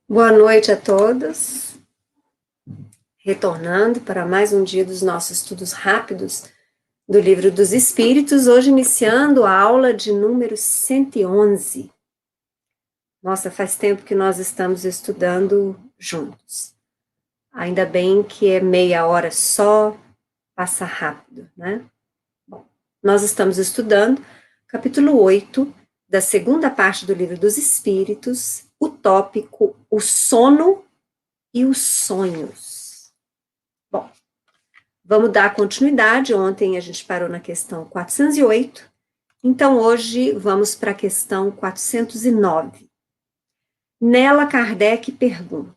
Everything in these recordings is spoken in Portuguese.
Boa noite a todos, retornando para mais um dia dos nossos estudos rápidos do Livro dos Espíritos, hoje iniciando a aula de número 111. Nossa, faz tempo que nós estamos estudando juntos. Ainda bem que é meia hora só, passa rápido, né? Bom, nós estamos estudando capítulo 8 da segunda parte do Livro dos Espíritos, o tópico o sono e os sonhos. Bom, vamos dar continuidade. Ontem a gente parou na questão 408, então hoje vamos para a questão 409. Nela, Kardec pergunta: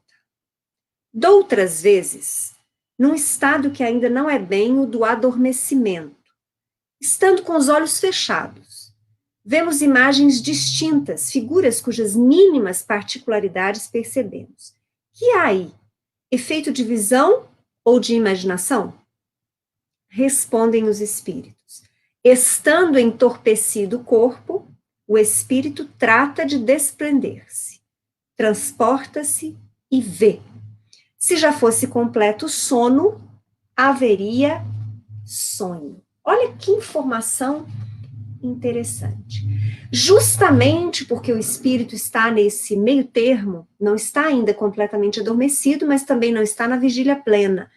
doutras vezes, num estado que ainda não é bem o do adormecimento, estando com os olhos fechados, vemos imagens distintas, figuras cujas mínimas particularidades percebemos. Que há aí? Efeito de visão ou de imaginação? Respondem os espíritos: estando entorpecido o corpo, o espírito trata de desprender-se, transporta-se e vê. Se já fosse completo o sono, haveria sonho. Olha que informação interessante. Justamente porque o espírito está nesse meio termo, não está ainda completamente adormecido, mas também não está na vigília plena,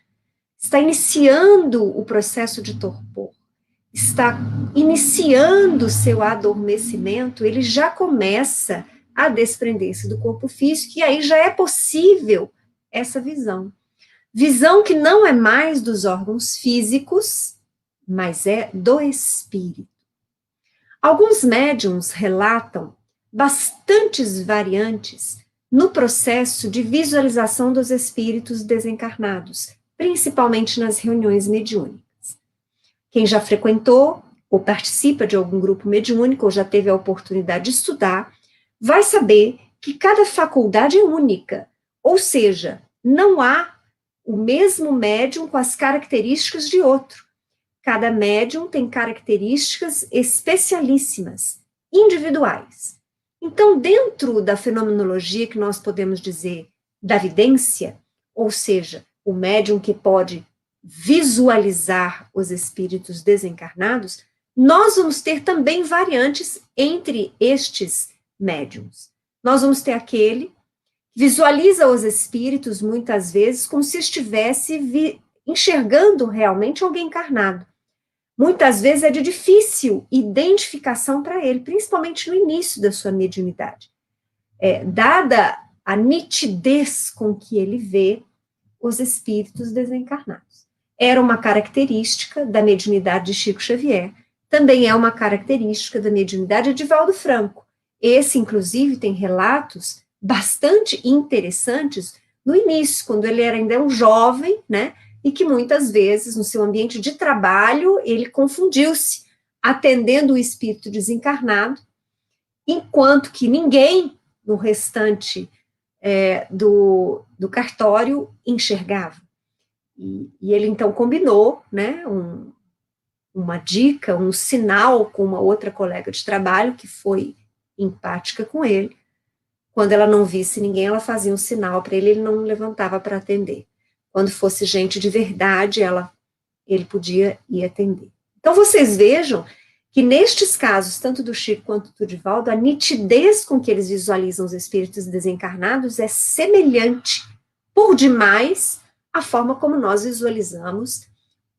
está iniciando o processo de torpor, está iniciando o seu adormecimento, ele já começa a desprender-se do corpo físico, e aí já é possível essa visão. Visão que não é mais dos órgãos físicos, mas é do espírito. Alguns médiums relatam bastantes variantes no processo de visualização dos espíritos desencarnados, principalmente nas reuniões mediúnicas. Quem já frequentou ou participa de algum grupo mediúnico ou já teve a oportunidade de estudar, vai saber que cada faculdade é única, ou seja, não há o mesmo médium com as características de outro. Cada médium tem características especialíssimas, individuais. Então, dentro da fenomenologia que nós podemos dizer da vidência, ou seja, o médium que pode visualizar os espíritos desencarnados, nós vamos ter também variantes entre estes médiums. Nós vamos ter aquele que visualiza os espíritos, muitas vezes, como se estivesse enxergando realmente alguém encarnado. Muitas vezes é de difícil identificação para ele, principalmente no início da sua mediunidade. Dada a nitidez com que ele vê os espíritos desencarnados. Era uma característica da mediunidade de Chico Xavier, também é uma característica da mediunidade de Valdo Franco. Esse, inclusive, tem relatos bastante interessantes no início, quando ele era ainda um jovem, né, e que muitas vezes, no seu ambiente de trabalho, ele confundiu-se, atendendo o espírito desencarnado, enquanto que ninguém no restante do cartório enxergava. E ele então combinou, né, uma dica, um sinal com uma outra colega de trabalho que foi empática com ele. Quando ela não visse ninguém, ela fazia um sinal para ele, ele não levantava para atender. Quando fosse gente de verdade, ele podia ir atender. Então vocês vejam que nestes casos, tanto do Chico quanto do Divaldo, a nitidez com que eles visualizam os espíritos desencarnados é semelhante, por demais, à forma como nós visualizamos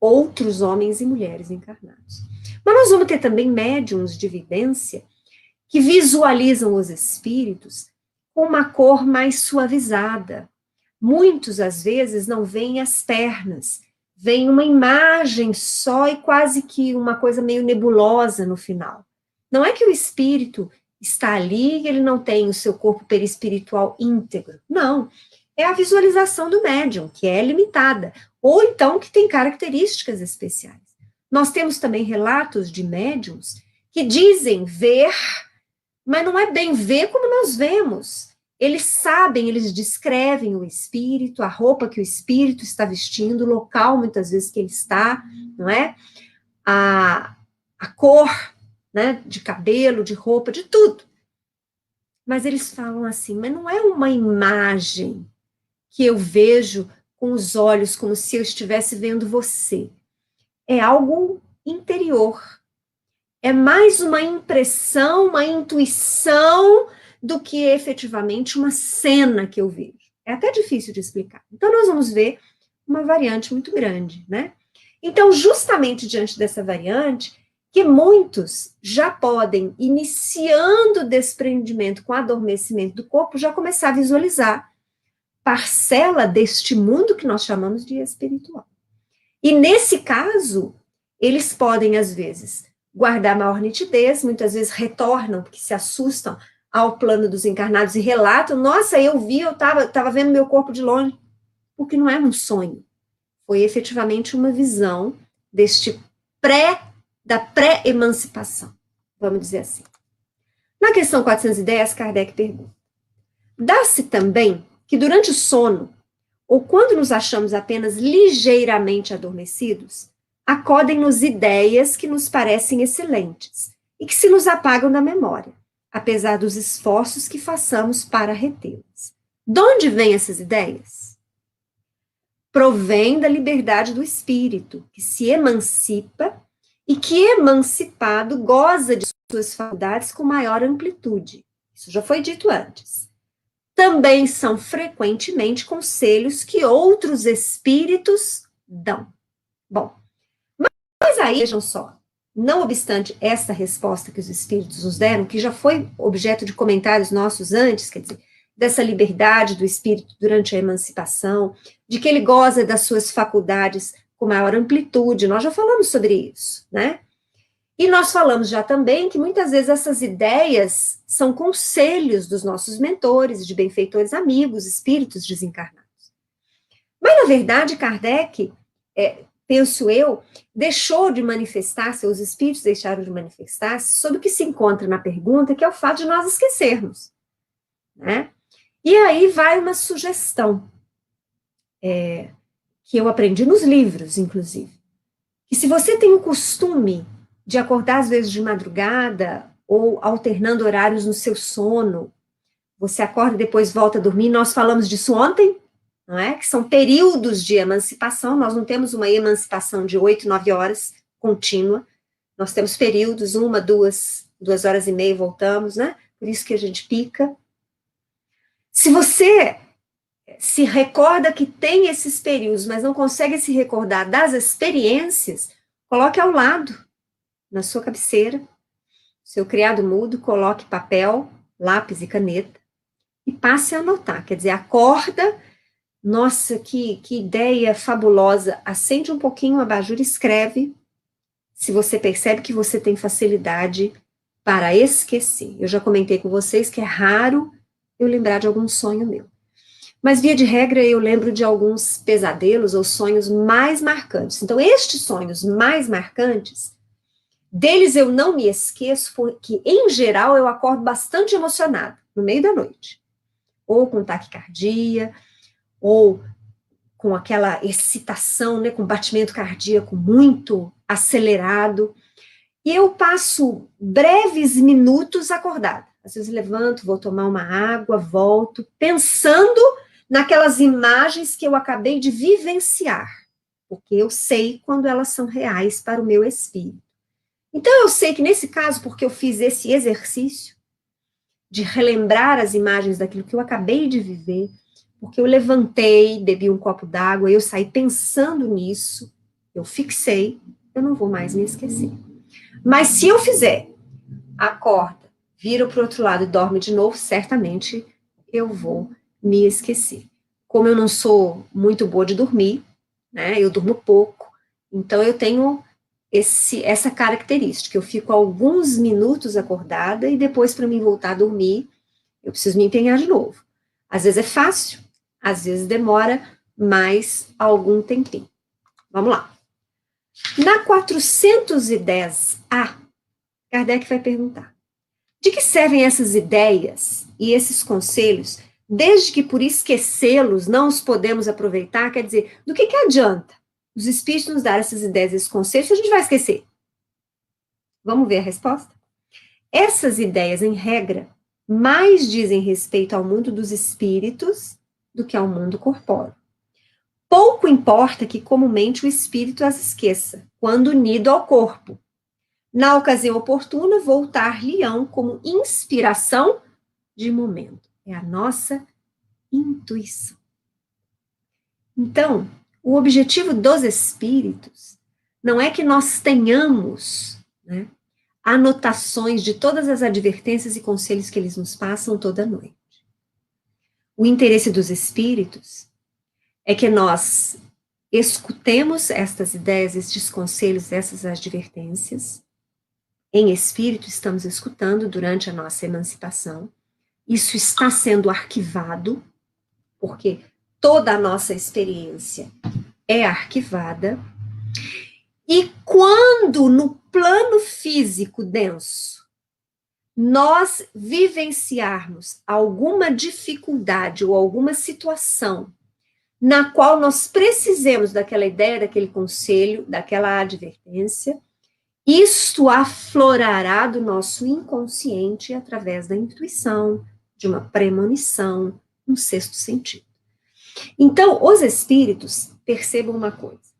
outros homens e mulheres encarnados. Mas nós vamos ter também médiums de vidência que visualizam os espíritos com uma cor mais suavizada. Muitos, às vezes, não veem as pernas, vem uma imagem só e quase que uma coisa meio nebulosa no final. Não é que o espírito está ali e ele não tem o seu corpo perispiritual íntegro. Não. É a visualização do médium, que é limitada, ou então que tem características especiais. Nós temos também relatos de médiums que dizem ver, mas não é bem ver como nós vemos. Eles sabem, eles descrevem o espírito, a roupa que o espírito está vestindo, o local, muitas vezes, que ele está, não é? A cor, né, de cabelo, de roupa, de tudo. Mas eles falam assim, mas não é uma imagem que eu vejo com os olhos, como se eu estivesse vendo você. É algo interior. É mais uma impressão, uma intuição, do que efetivamente uma cena que eu vejo. É até difícil de explicar. Então, nós vamos ver uma variante muito grande, né? Então, justamente diante dessa variante, que muitos já podem, iniciando o desprendimento com o adormecimento do corpo, já começar a visualizar parcela deste mundo que nós chamamos de espiritual. E nesse caso, eles podem, às vezes, guardar maior nitidez, muitas vezes retornam, porque se assustam ao plano dos encarnados e relatam, nossa, eu vi, eu estava vendo meu corpo de longe, porque não é um sonho, foi efetivamente uma visão deste da pré-emancipação, vamos dizer assim. Na questão 410, Kardec pergunta, dá-se também que durante o sono, ou quando nos achamos apenas ligeiramente adormecidos, acodem-nos ideias que nos parecem excelentes e que se nos apagam da memória, apesar dos esforços que façamos para retê-las. De onde vêm essas ideias? Provém da liberdade do espírito, que se emancipa e que, emancipado, goza de suas faculdades com maior amplitude. Isso já foi dito antes. Também são frequentemente conselhos que outros espíritos dão. Bom, mas aí, vejam só, não obstante essa resposta que os espíritos nos deram, que já foi objeto de comentários nossos antes, quer dizer, dessa liberdade do espírito durante a emancipação, de que ele goza das suas faculdades com maior amplitude, nós já falamos sobre isso, né? E nós falamos já também que muitas vezes essas ideias são conselhos dos nossos mentores, de benfeitores amigos, espíritos desencarnados. Mas, na verdade, Kardec, penso eu, deixou de manifestar-se, os espíritos deixaram de manifestar-se sobre o que se encontra na pergunta, que é o fato de nós esquecermos, né? E aí vai uma sugestão, que eu aprendi nos livros, inclusive, que se você tem o costume de acordar às vezes de madrugada, ou alternando horários no seu sono, você acorda e depois volta a dormir, nós falamos disso ontem, não é? Que são períodos de emancipação, nós não temos uma emancipação de 8, 9 horas contínua, nós temos períodos, 1, 2 horas e meia, voltamos, né? Por isso que a gente pica. Se você se recorda que tem esses períodos, mas não consegue se recordar das experiências, coloque ao lado, na sua cabeceira, seu criado mudo, coloque papel, lápis e caneta, e passe a anotar, quer dizer, acorda, nossa, que ideia fabulosa, acende um pouquinho o abajur e escreve, se você percebe que você tem facilidade para esquecer. Eu já comentei com vocês que é raro eu lembrar de algum sonho meu. Mas, via de regra, eu lembro de alguns pesadelos ou sonhos mais marcantes. Então, estes sonhos mais marcantes, deles eu não me esqueço, porque, em geral, eu acordo bastante emocionada, no meio da noite. Ou com taquicardia, ou com aquela excitação, né, com batimento cardíaco muito acelerado. E eu passo breves minutos acordada. Às vezes levanto, vou tomar uma água, volto, pensando naquelas imagens que eu acabei de vivenciar, porque eu sei quando elas são reais para o meu espírito. Então, eu sei que nesse caso, porque eu fiz esse exercício de relembrar as imagens daquilo que eu acabei de viver, porque eu levantei, bebi um copo d'água, eu saí pensando nisso, eu fixei, eu não vou mais me esquecer. Mas se eu fizer, acorda, vira para o outro lado e dorme de novo, certamente eu vou me esquecer. Como eu não sou muito boa de dormir, né, eu durmo pouco, então eu tenho essa característica, eu fico alguns minutos acordada e depois para mim voltar a dormir, eu preciso me empenhar de novo. Às vezes é fácil, às vezes demora mais algum tempinho. Vamos lá. Na 410A, Kardec vai perguntar, de que servem essas ideias e esses conselhos, desde que por esquecê-los não os podemos aproveitar? Quer dizer, do que adianta os espíritos nos dar essas ideias e esses conselhos se a gente vai esquecer? Vamos ver a resposta? Essas ideias, em regra, mais dizem respeito ao mundo dos espíritos do que ao mundo corpóreo. Pouco importa que comumente o espírito as esqueça, quando unido ao corpo. Na ocasião oportuna, voltar-lhe-ão como inspiração de momento. É a nossa intuição. Então, o objetivo dos espíritos não é que nós tenhamos, né, anotações de todas as advertências e conselhos que eles nos passam toda noite. O interesse dos espíritos é que nós escutemos estas ideias, estes conselhos, essas advertências. Em espírito, estamos escutando durante a nossa emancipação. Isso está sendo arquivado, porque toda a nossa experiência é arquivada. E quando no plano físico denso nós vivenciarmos alguma dificuldade ou alguma situação na qual nós precisemos daquela ideia, daquele conselho, daquela advertência, isto aflorará do nosso inconsciente através da intuição, de uma premonição, um sexto sentido. Então, os espíritos, percebam uma coisa,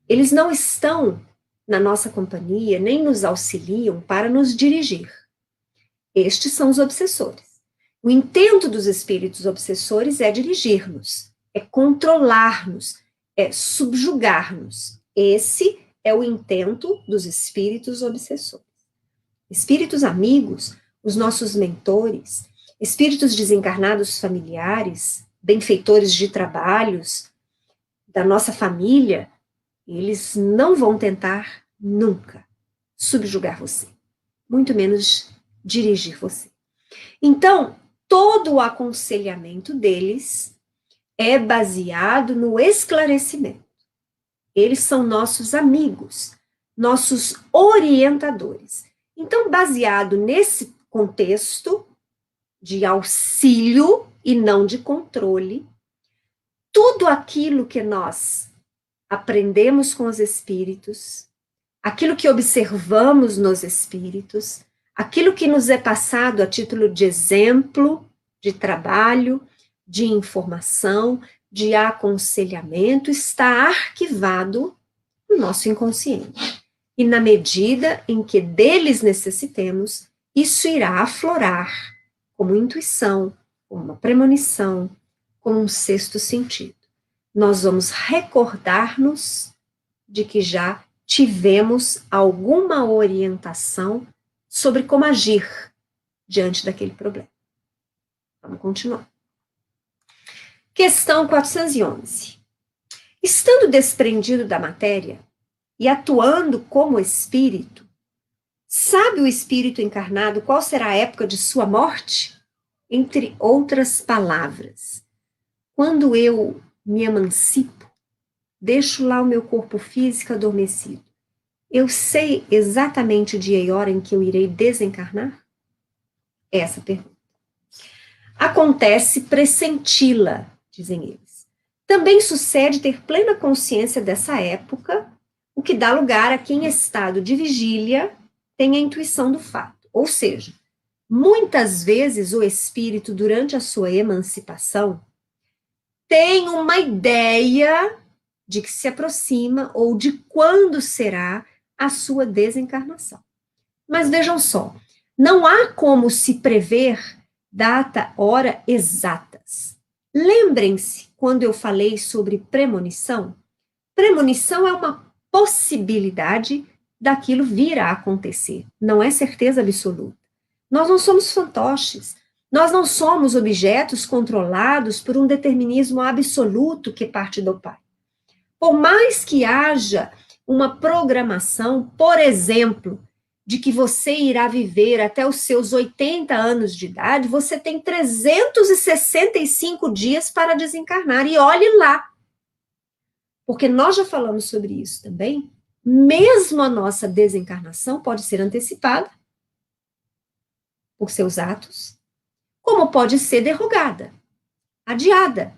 eles não estão na nossa companhia, nem nos auxiliam para nos dirigir. Estes são os obsessores. O intento dos espíritos obsessores é dirigir-nos, é controlar-nos, é subjugar-nos. Esse é o intento dos espíritos obsessores. Espíritos amigos, os nossos mentores, espíritos desencarnados familiares, benfeitores de trabalhos, da nossa família, eles não vão tentar nunca subjugar você, muito menos dirigir você. Então, todo o aconselhamento deles é baseado no esclarecimento. Eles são nossos amigos, nossos orientadores. Então, baseado nesse contexto de auxílio e não de controle, tudo aquilo que nós aprendemos com os espíritos, aquilo que observamos nos espíritos, aquilo que nos é passado a título de exemplo, de trabalho, de informação, de aconselhamento, está arquivado no nosso inconsciente. E na medida em que deles necessitemos, isso irá aflorar como intuição, como uma premonição, como um sexto sentido. Nós vamos recordar-nos de que já tivemos alguma orientação sobre como agir diante daquele problema. Vamos continuar. Questão 411. Estando desprendido da matéria e atuando como espírito, sabe o espírito encarnado qual será a época de sua morte? Entre outras palavras, quando eu me emancipo, deixo lá o meu corpo físico adormecido, eu sei exatamente o dia e hora em que eu irei desencarnar? Essa pergunta. Acontece pressenti-la, dizem eles. Também sucede ter plena consciência dessa época, o que dá lugar a quem em estado de vigília tem a intuição do fato. Ou seja, muitas vezes o espírito, durante a sua emancipação, tem uma ideia de que se aproxima ou de quando será a sua desencarnação. Mas vejam só, não há como se prever data, hora exatas. Lembrem-se quando eu falei sobre premonição? Premonição é uma possibilidade daquilo vir a acontecer, não é certeza absoluta. Nós não somos fantoches, nós não somos objetos controlados por um determinismo absoluto que parte do Pai. Por mais que haja uma programação, por exemplo, de que você irá viver até os seus 80 anos de idade, você tem 365 dias para desencarnar, e olhe lá. Porque nós já falamos sobre isso também, mesmo a nossa desencarnação pode ser antecipada por seus atos, como pode ser derrogada, adiada,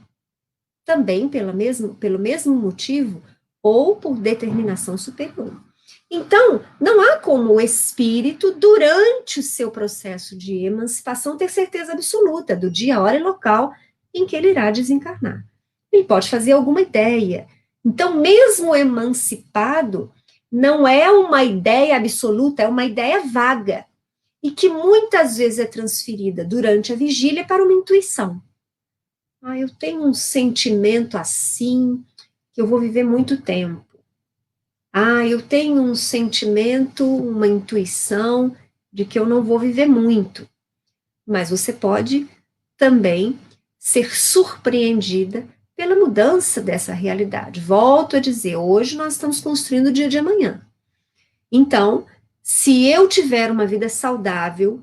também pelo mesmo motivo ou por determinação superior. Então, não há como o espírito, durante o seu processo de emancipação, ter certeza absoluta do dia, hora e local em que ele irá desencarnar. Ele pode fazer alguma ideia. Então, mesmo emancipado, não é uma ideia absoluta, é uma ideia vaga, e que muitas vezes é transferida durante a vigília para uma intuição. Ah, eu tenho um sentimento assim, que eu vou viver muito tempo. Ah, eu tenho um sentimento, uma intuição de que eu não vou viver muito. Mas você pode também ser surpreendida pela mudança dessa realidade. Volto a dizer, hoje nós estamos construindo o dia de amanhã. Então, se eu tiver uma vida saudável,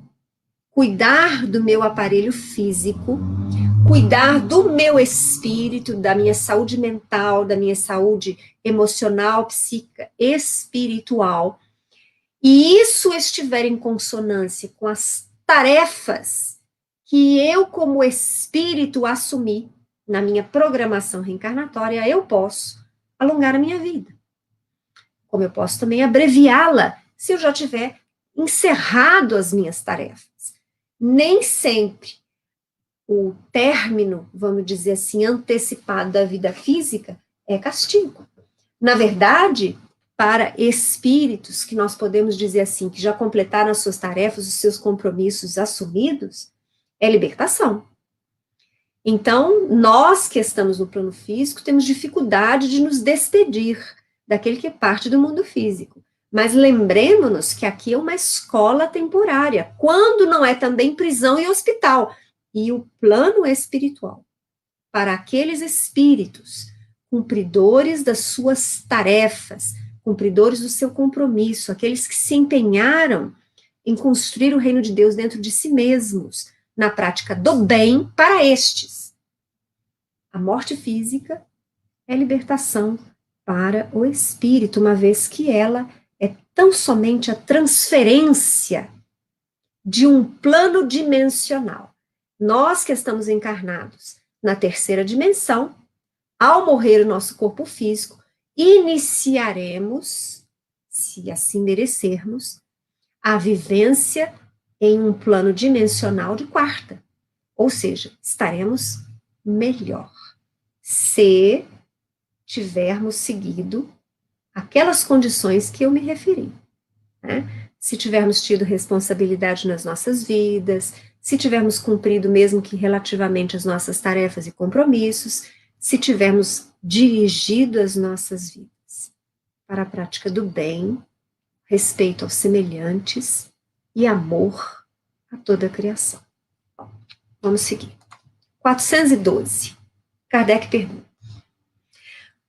cuidar do meu aparelho físico, cuidar do meu espírito, da minha saúde mental, da minha saúde emocional, psíquica, espiritual, e isso estiver em consonância com as tarefas que eu, como espírito, assumi na minha programação reencarnatória, eu posso alongar a minha vida. Como eu posso também abreviá-la se eu já tiver encerrado as minhas tarefas. Nem sempre o término, vamos dizer assim, antecipado da vida física é castigo. Na verdade, para espíritos que nós podemos dizer assim, que já completaram as suas tarefas, os seus compromissos assumidos, é libertação. Então, nós que estamos no plano físico temos dificuldade de nos despedir daquele que é parte do mundo físico. Mas lembremos-nos que aqui é uma escola temporária, quando não é também prisão e hospital. E o plano espiritual, para aqueles espíritos cumpridores das suas tarefas, cumpridores do seu compromisso, aqueles que se empenharam em construir o reino de Deus dentro de si mesmos, na prática do bem para estes. A morte física é libertação para o espírito, uma vez que ela é tão somente a transferência de um plano dimensional. Nós que estamos encarnados na terceira dimensão, ao morrer o nosso corpo físico, iniciaremos, se assim merecermos, a vivência em um plano dimensional de quarta. Ou seja, estaremos melhor se tivermos seguido aquelas condições que eu me referi, né? Se tivermos tido responsabilidade nas nossas vidas, se tivermos cumprido mesmo que relativamente as nossas tarefas e compromissos, se tivermos dirigido as nossas vidas para a prática do bem, respeito aos semelhantes e amor a toda a criação. Bom, vamos seguir. 412. Kardec pergunta: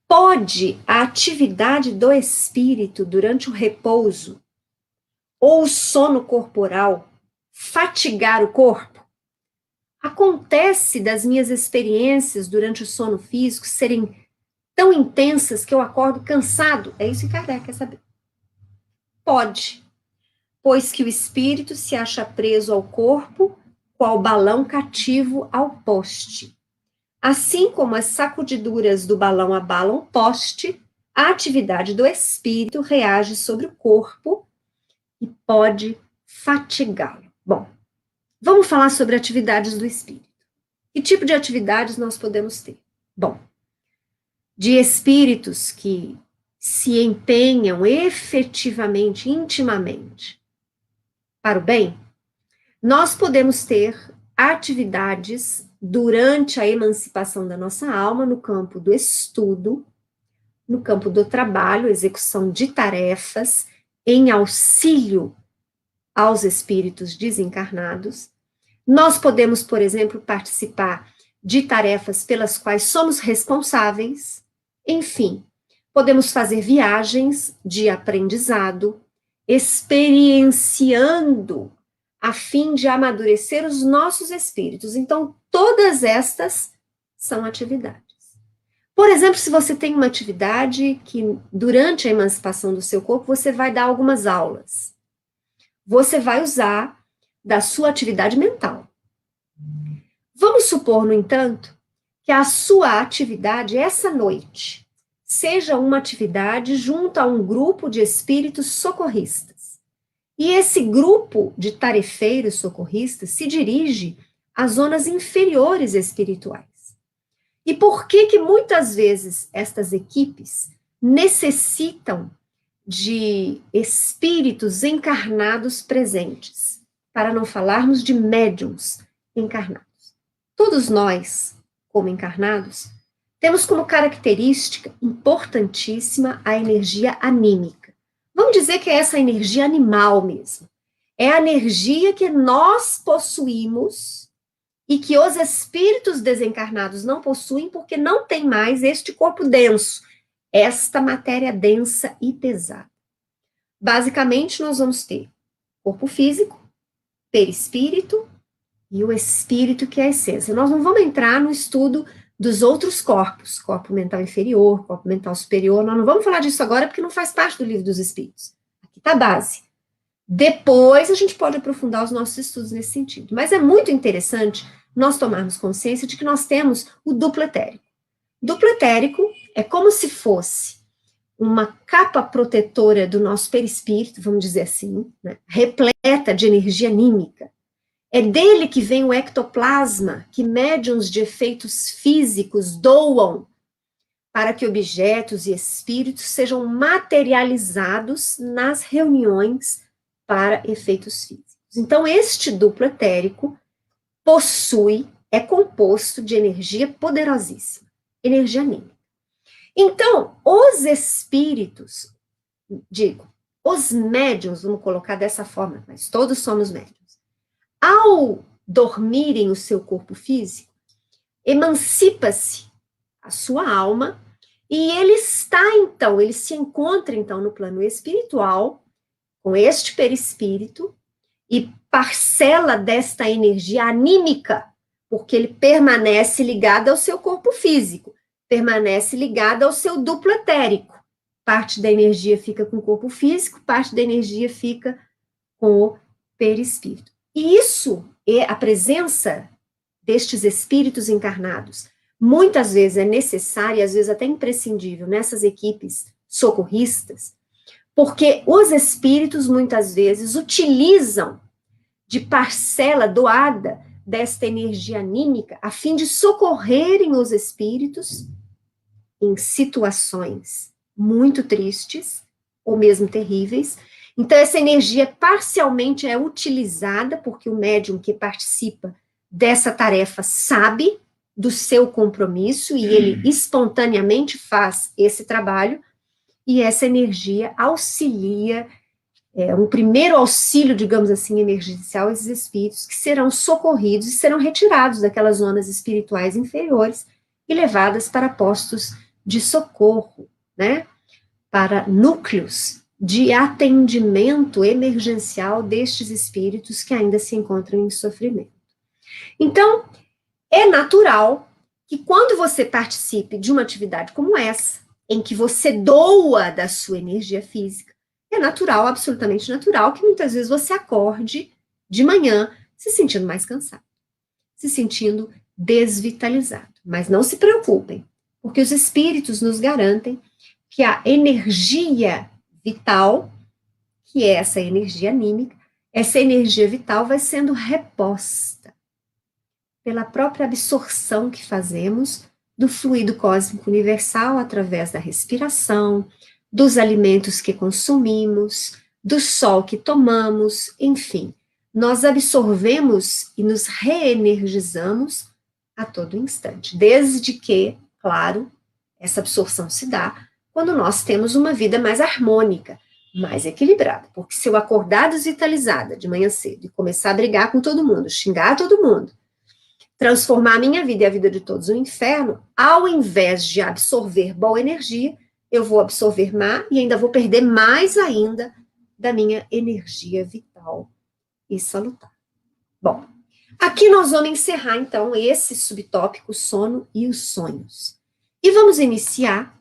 pode a atividade do espírito durante o repouso ou o sono corporal fatigar o corpo? Acontece das minhas experiências durante o sono físico serem tão intensas que eu acordo cansado? É isso que Kardec quer saber. Pode, pois que o espírito se acha preso ao corpo, qual balão cativo ao poste. Assim como as sacudiduras do balão abalam o poste, a atividade do espírito reage sobre o corpo e pode fatigá-lo. Bom, vamos falar sobre atividades do espírito. Que tipo de atividades nós podemos ter? Bom, de espíritos que se empenham efetivamente, intimamente, para o bem, nós podemos ter atividades durante a emancipação da nossa alma no campo do estudo, no campo do trabalho, execução de tarefas, em auxílio aos espíritos desencarnados. Nós podemos, por exemplo, participar de tarefas pelas quais somos responsáveis. Enfim, podemos fazer viagens de aprendizado, experienciando a fim de amadurecer os nossos espíritos. Então, todas estas são atividades. Por exemplo, se você tem uma atividade que, durante a emancipação do seu corpo, você vai dar algumas aulas. Você vai usar da sua atividade mental. Vamos supor, no entanto, que a sua atividade essa noite seja uma atividade junto a um grupo de espíritos socorristas. E esse grupo de tarefeiros socorristas se dirige às zonas inferiores espirituais. E por que muitas vezes estas equipes necessitam de espíritos encarnados presentes, para não falarmos de médiums encarnados? Todos nós, como encarnados, temos como característica importantíssima a energia anímica. Vamos dizer que é essa energia animal mesmo. É a energia que nós possuímos e que os espíritos desencarnados não possuem porque não tem mais este corpo denso, esta matéria densa e pesada. Basicamente, nós vamos ter corpo físico, perispírito e o espírito, que é a essência. Nós não vamos entrar no estudo dos outros corpos, corpo mental inferior, corpo mental superior, nós não vamos falar disso agora porque não faz parte do livro dos espíritos. Aqui está a base. Depois a gente pode aprofundar os nossos estudos nesse sentido. Mas é muito interessante nós tomarmos consciência de que nós temos o duplo etérico. Duplo etérico é como se fosse uma capa protetora do nosso perispírito, vamos dizer assim, né, repleta de energia anímica. É dele que vem o ectoplasma, que médiuns de efeitos físicos doam para que objetos e espíritos sejam materializados nas reuniões para efeitos físicos. Então, este duplo etérico é composto de energia poderosíssima, energia anímica. Então, os espíritos, os médiuns, vamos colocar dessa forma, mas todos somos médiuns, ao dormirem o seu corpo físico, emancipa-se a sua alma e ele se encontra então no plano espiritual, com este perispírito, e parcela desta energia anímica, porque ele permanece ligado ao seu corpo físico, permanece ligado ao seu duplo etérico. Parte da energia fica com o corpo físico, parte da energia fica com o perispírito. E isso é a presença destes espíritos encarnados. Muitas vezes é necessária, às vezes até imprescindível, nessas equipes socorristas, porque os espíritos muitas vezes utilizam de parcela doada desta energia anímica a fim de socorrerem os espíritos em situações muito tristes ou mesmo terríveis. Então, essa energia parcialmente é utilizada, porque o médium que participa dessa tarefa sabe do seu compromisso e ele espontaneamente faz esse trabalho, e essa energia auxilia, um primeiro auxílio, digamos assim, emergencial a esses espíritos que serão socorridos e serão retirados daquelas zonas espirituais inferiores e levadas para postos de socorro, né? Para núcleos de atendimento emergencial destes espíritos que ainda se encontram em sofrimento. Então, é natural que quando você participe de uma atividade como essa, em que você doa da sua energia física, é natural, absolutamente natural, que muitas vezes você acorde de manhã se sentindo mais cansado, se sentindo desvitalizado. Mas não se preocupem, porque os espíritos nos garantem que a energia vital, que é essa energia anímica, essa energia vital vai sendo reposta pela própria absorção que fazemos do fluido cósmico universal através da respiração, dos alimentos que consumimos, do sol que tomamos, enfim, nós absorvemos e nos reenergizamos a todo instante, desde que, claro, essa absorção se dá quando nós temos uma vida mais harmônica, mais equilibrada, porque se eu acordar desvitalizada de manhã cedo e começar a brigar com todo mundo, xingar todo mundo, transformar a minha vida e a vida de todos no inferno, ao invés de absorver boa energia, eu vou absorver má e ainda vou perder mais ainda da minha energia vital e salutar. Bom, aqui nós vamos encerrar, então, esse subtópico sono e os sonhos. E vamos iniciar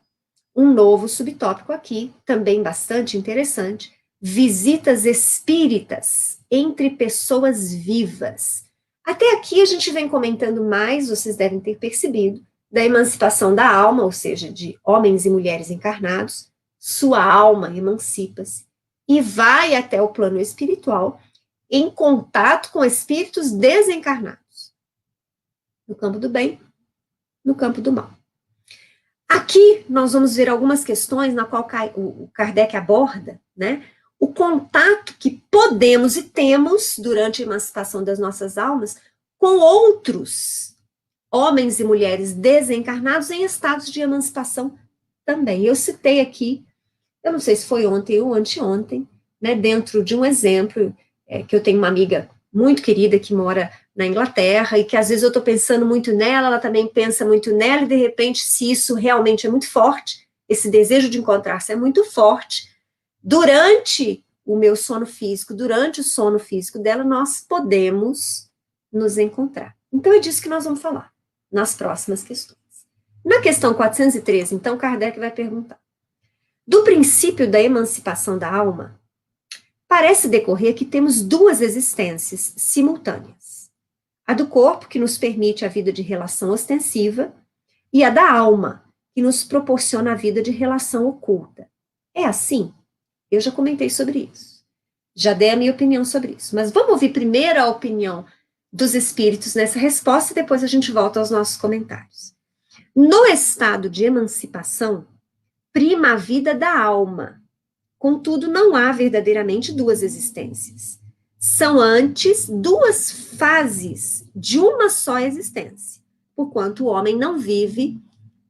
um novo subtópico aqui, também bastante interessante, visitas espíritas entre pessoas vivas. Até aqui a gente vem comentando mais, vocês devem ter percebido, da emancipação da alma, ou seja, de homens e mulheres encarnados, sua alma emancipa-se e vai até o plano espiritual em contato com espíritos desencarnados, no campo do bem, no campo do mal. Aqui nós vamos ver algumas questões na qual o Kardec aborda, né, o contato que podemos e temos durante a emancipação das nossas almas com outros homens e mulheres desencarnados em estados de emancipação também. Eu citei aqui, eu não sei se foi ontem ou anteontem, né, dentro de um exemplo, que eu tenho uma amiga muito querida que mora na Inglaterra e que às vezes eu estou pensando muito nela, ela também pensa muito nela, e de repente, se isso realmente é muito forte, esse desejo de encontrar-se é muito forte, durante o meu sono físico, durante o sono físico dela, nós podemos nos encontrar. Então é disso que nós vamos falar nas próximas questões. Na questão 413, então, Kardec vai perguntar: do princípio da emancipação da alma, parece decorrer que temos duas existências simultâneas. A do corpo, que nos permite a vida de relação ostensiva, e a da alma, que nos proporciona a vida de relação oculta. É assim? Eu já comentei sobre isso. Já dei a minha opinião sobre isso. Mas vamos ouvir primeiro a opinião dos espíritos nessa resposta e depois a gente volta aos nossos comentários. No estado de emancipação, prima a vida da alma. Contudo, não há verdadeiramente duas existências. São antes duas fases de uma só existência, porquanto o homem não vive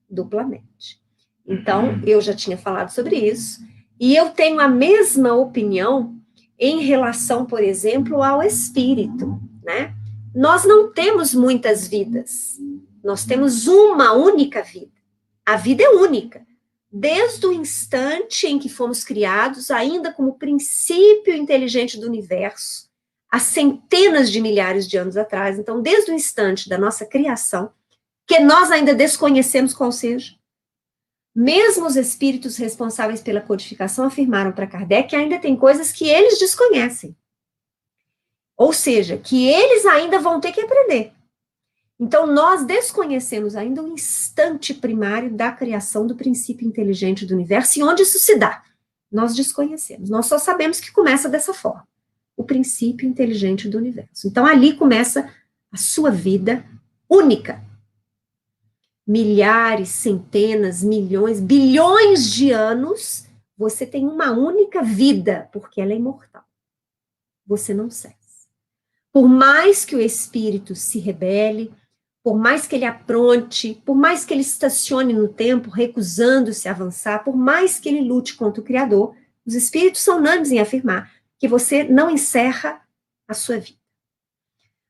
duplamente. Então, eu já tinha falado sobre isso, e eu tenho a mesma opinião em relação, por exemplo, ao espírito, né? Nós não temos muitas vidas, nós temos uma única vida. A vida é única. Desde o instante em que fomos criados, ainda como princípio inteligente do universo, há centenas de milhares de anos atrás, então, desde o instante da nossa criação, que nós ainda desconhecemos qual seja, mesmo os espíritos responsáveis pela codificação afirmaram para Kardec que ainda tem coisas que eles desconhecem. Ou seja, que eles ainda vão ter que aprender. Então, nós desconhecemos ainda o instante primário da criação do princípio inteligente do universo e onde isso se dá. Nós desconhecemos. Nós só sabemos que começa dessa forma. O princípio inteligente do universo. Então, ali começa a sua vida única. Milhares, centenas, milhões, bilhões de anos, você tem uma única vida, porque ela é imortal. Você não cessa. Por mais que o espírito se rebele, por mais que ele apronte, por mais que ele estacione no tempo, recusando-se a avançar, por mais que ele lute contra o Criador, os espíritos são unânimes em afirmar que você não encerra a sua vida.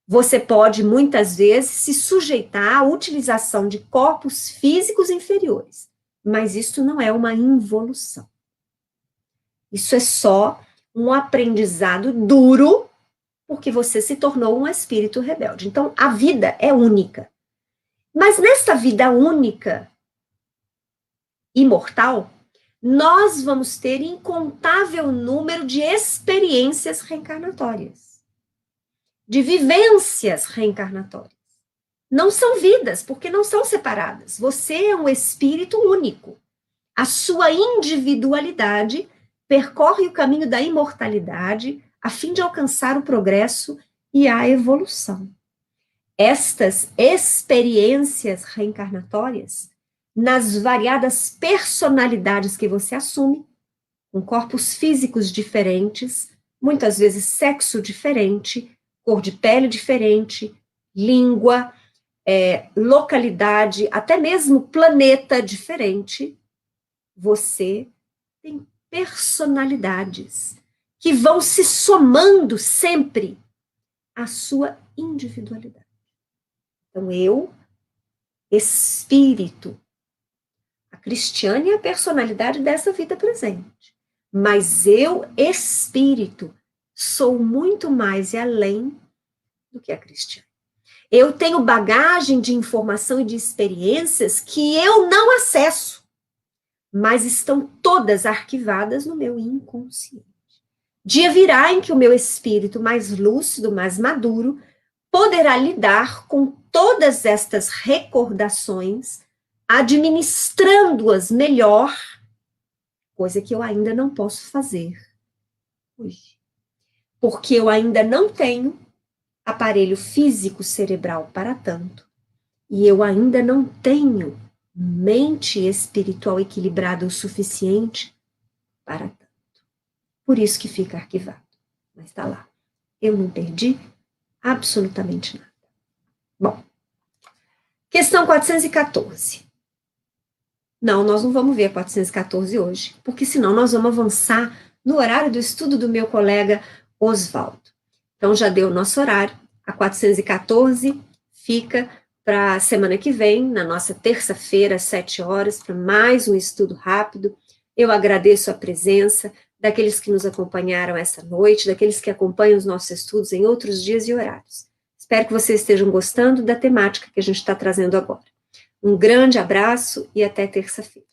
Você pode, muitas vezes, se sujeitar à utilização de corpos físicos inferiores, mas isso não é uma involução. Isso é só um aprendizado duro, porque você se tornou um espírito rebelde. Então, a vida é única. Mas nesta vida única, imortal, nós vamos ter incontável número de experiências reencarnatórias, de vivências reencarnatórias. Não são vidas, porque não são separadas. Você é um espírito único. A sua individualidade percorre o caminho da imortalidade a fim de alcançar o progresso e a evolução. Estas experiências reencarnatórias, nas variadas personalidades que você assume, com corpos físicos diferentes, muitas vezes sexo diferente, cor de pele diferente, língua, localidade, até mesmo planeta diferente, você tem personalidades que vão se somando sempre à sua individualidade. Então, eu, espírito, a Cristiane é a personalidade dessa vida presente, mas eu, espírito, sou muito mais e além do que a Cristiane. Eu tenho bagagem de informação e de experiências que eu não acesso, mas estão todas arquivadas no meu inconsciente. Dia virá em que o meu espírito mais lúcido, mais maduro, poderá lidar com todas estas recordações, administrando-as melhor, coisa que eu ainda não posso fazer hoje, porque eu ainda não tenho aparelho físico cerebral para tanto, e eu ainda não tenho mente espiritual equilibrada o suficiente para tanto. Por isso que fica arquivado. Mas está lá. Eu não perdi absolutamente nada. Bom, questão 414. Não, nós não vamos ver a 414 hoje, porque senão nós vamos avançar no horário do estudo do meu colega Oswaldo. Então já deu o nosso horário, a 414 fica para a semana que vem, na nossa terça-feira, às 7 horas, para mais um estudo rápido. Eu agradeço a presença daqueles que nos acompanharam essa noite, daqueles que acompanham os nossos estudos em outros dias e horários. Espero que vocês estejam gostando da temática que a gente está trazendo agora. Um grande abraço e até terça-feira.